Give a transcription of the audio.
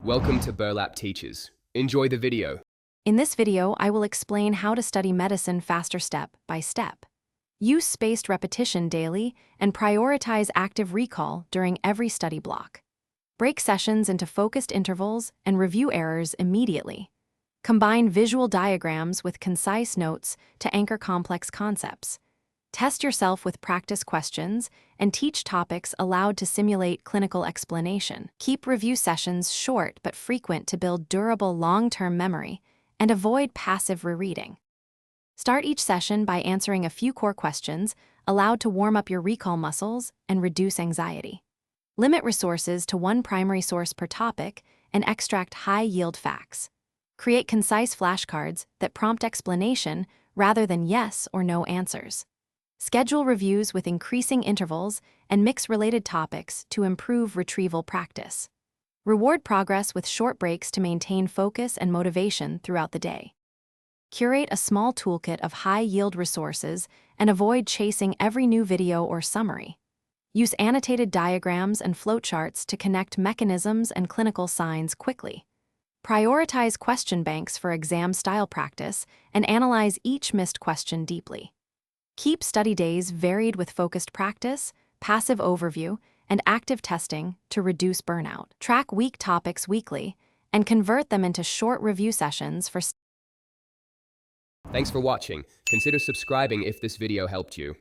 Welcome to Burlap Teachers. Enjoy the video. In this video, I will explain how to study medicine faster step by step. Use spaced repetition daily and prioritize active recall during every study block. Break sessions into focused intervals and review errors immediately. Combine visual diagrams with concise notes to anchor complex concepts. Test yourself with practice questions and teach topics allowed to simulate clinical explanation. Keep review sessions short but frequent to build durable long-term memory, and avoid passive rereading. Start each session by answering a few core questions allowed to warm up your recall muscles and reduce anxiety. Limit resources to one primary source per topic and extract high-yield facts. Create concise flashcards that prompt explanation rather than yes or no answers. Schedule reviews with increasing intervals and mix related topics to improve retrieval practice. Reward progress with short breaks to maintain focus and motivation throughout the day. Curate a small toolkit of high-yield resources and avoid chasing every new video or summary. Use annotated diagrams and flowcharts to connect mechanisms and clinical signs quickly. Prioritize question banks for exam-style practice and analyze each missed question deeply. Keep study days varied with focused practice, passive overview, and active testing to reduce burnout. Track weak topics weekly and convert them into short review sessions for Thanks for watching. Consider subscribing if this video helped you.